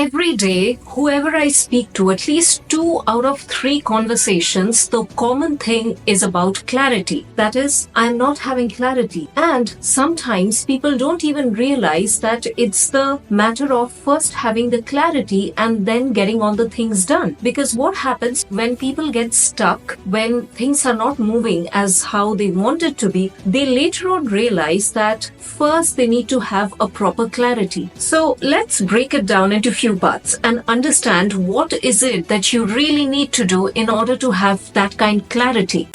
every day, whoever I speak to, at least 2 out of 3 conversations, the common thing is about clarity. That is, I'm not having clarity. And sometimes people don't even realize that it's the matter of first having the clarity and then getting all the things done. Because what happens when people get stuck, when things are not moving as how they want it to be, they later on realize that first they need to have a proper clarity. So let's break it down into few parts and understand what is it that you really need to do in order to have that kind of clarity.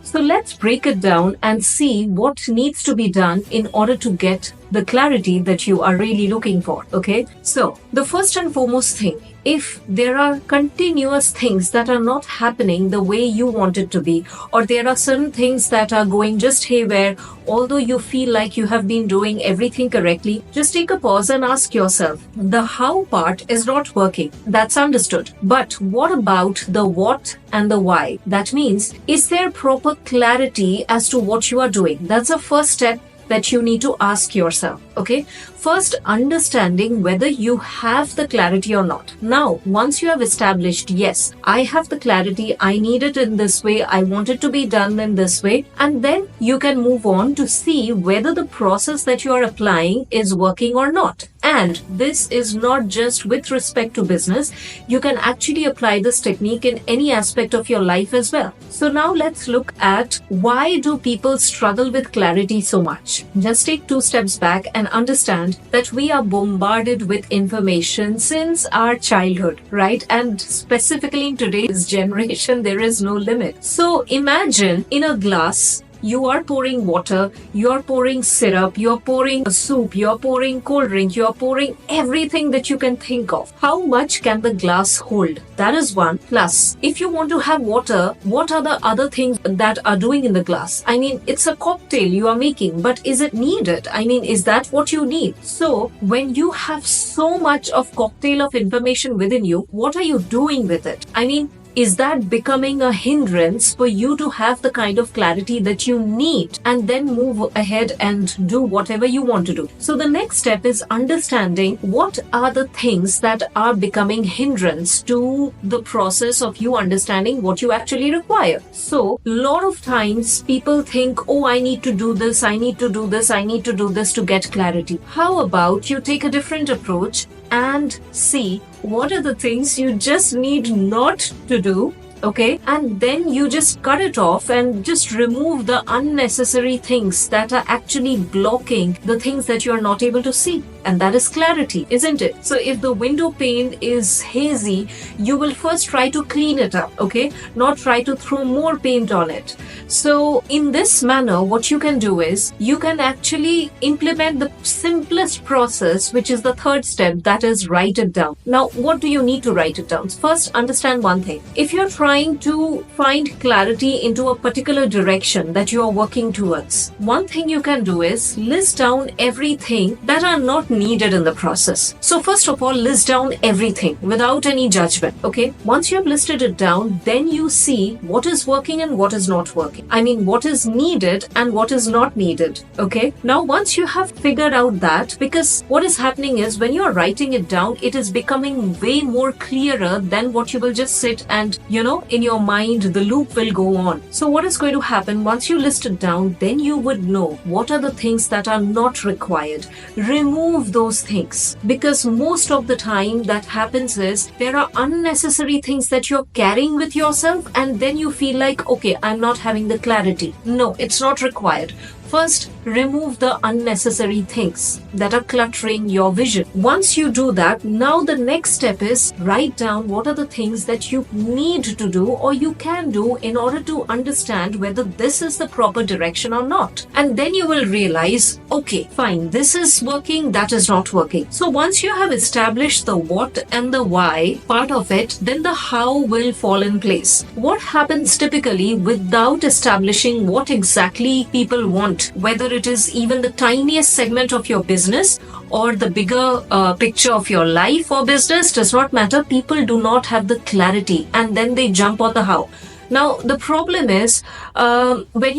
So let's break it down and see what needs to be done in order to get the clarity that you are really looking for. Okay, so the first and foremost thing, if there are continuous things that are not happening the way you want it to be, or there are certain things that are going just haywire, although you feel like you have been doing everything correctly, just take a pause and ask yourself, the how part is not working. That's understood. But what about the what and the why? That means, is there proper clarity as to what you are doing? That's the first step that you need to ask yourself. Okay, first understanding whether you have the clarity or not. Now, once you have established, yes, I have the clarity, I need it in this way, I want it to be done in this way, and then you can move on to see whether the process that you are applying is working or not. And this is not just with respect to business. You can actually apply this technique in any aspect of your life as well. So now let's look at why do people struggle with clarity so much. Just take 2 steps back and understand that we are bombarded with information since our childhood, right? And specifically in today's generation, there is no limit. So imagine in a glass, you are pouring water, you are pouring syrup, you are pouring a soup, you are pouring cold drink, you are pouring everything that you can think of. How much can the glass hold? That is one. Plus, if you want to have water, what are the other things that are doing in the glass? I mean, it's a cocktail you are making, but is it needed? I mean, is that what you need? So, when you have so much of cocktail of information within you, what are you doing with it? I mean, is that becoming a hindrance for you to have the kind of clarity that you need and then move ahead and do whatever you want to do? So the next step is understanding what are the things that are becoming hindrance to the process of you understanding what you actually require. So a lot of times people think, oh, I need to do this, I need to do this, I need to do this to get clarity. How about you take a different approach and see what are the things you just need not to do, okay? And then you just cut it off and just remove the unnecessary things that are actually blocking the things that you are not able to see. And that is clarity, isn't it? So if the window pane is hazy, you will first try to clean it up, okay? Not try to throw more paint on it. So in this manner, what you can do is you can actually implement the simplest process, which is the third step, that is write it down. Now, what do you need to write it down? First, understand one thing. If you're trying to find clarity into a particular direction that you are working towards, one thing you can do is list down everything that are not needed in the process. So first of all, list down everything without any judgment, okay? Once you have listed it down, then you see what is working and what is not working. I mean, what is needed and what is not needed, okay? Now, once you have figured out that, because what is happening is when you are writing it down, it is becoming way more clearer than what you will just sit and, in your mind, the loop will go on. So what is going to happen once you list it down, then you would know what are the things that are not required. Remove those things, because most of the time that happens is there are unnecessary things that you're carrying with yourself, and then you feel like, okay, I'm not having the clarity. No, it's not required. First, remove the unnecessary things that are cluttering your vision. Once you do that, now the next step is write down what are the things that you need to do or you can do in order to understand whether this is the proper direction or not. And then you will realize, okay, fine, this is working, that is not working. So once you have established the what and the why part of it, then the how will fall in place. What happens typically without establishing what exactly people want, whether it is even the tiniest segment of your business or the bigger picture of your life or business, does not matter. People do not have the clarity and then they jump on the how. Now, the problem is when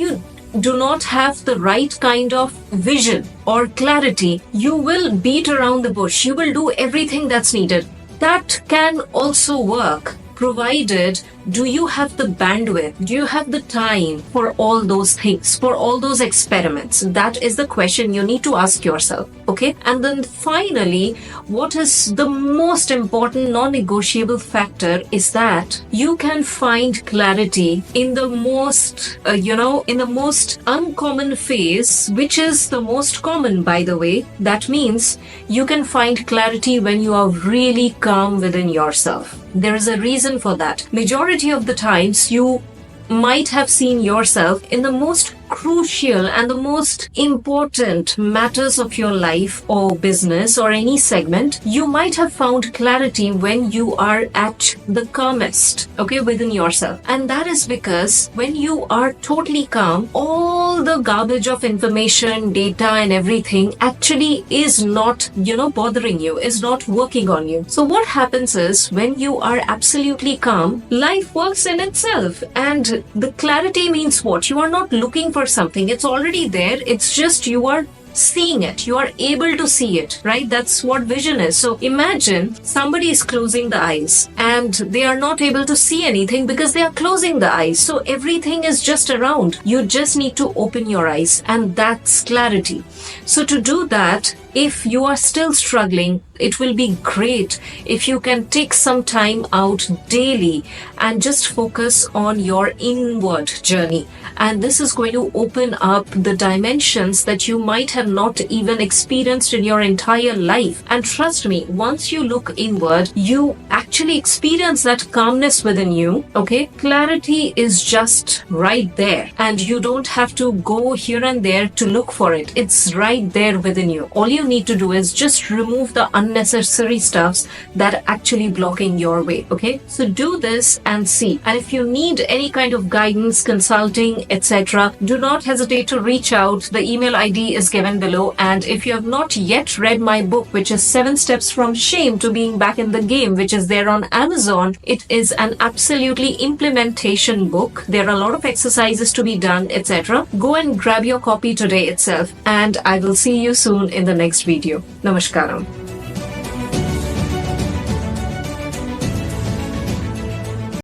do not have the right kind of vision or clarity, you will beat around the bush. You will do everything that's needed. That can also work, provided do you have the bandwidth? Do you have the time for all those things, for all those experiments? That is the question you need to ask yourself. Okay. And then finally, what is the most important non-negotiable factor is that you can find clarity in the most, in the most uncommon phase, which is the most common, by the way. That means you can find clarity when you are really calm within yourself. There is a reason for that. Majority of the times you might have seen yourself in the most crucial and the most important matters of your life or business or any segment. You might have found clarity when you are at the calmest, okay, within yourself. And that is because when you are totally calm, all the garbage of information, data and everything actually is not, bothering you, is not working on you. So what happens is when you are absolutely calm, life works in itself. And the clarity means what? You are not looking for something. It's already there. It's just you are seeing it. You are able to see it, right? That's what vision is. So imagine somebody is closing the eyes and they are not able to see anything because they are closing the eyes. So everything is just around. You just need to open your eyes, and that's clarity. So to do that, if you are still struggling, it will be great if you can take some time out daily and just focus on your inward journey. And this is going to open up the dimensions that you might have not even experienced in your entire life. And trust me, once you look inward, you actually experience that calmness within you. Okay, clarity is just right there, and you don't have to go here and there to look for it. It's right there within you. All you need to do is just remove the unnecessary stuffs that are actually blocking your way. Okay, so do this and see. And if you need any kind of guidance, consulting, etc., do not hesitate to reach out. The email ID is given below. And if you have not yet read my book, which is 7 Steps from Shame to Being Back in the Game, which is there on Amazon, it is an absolutely implementation book. There are a lot of exercises to be done, etc. Go and grab your copy today itself, and I will see you soon in the next video. Namaskaram.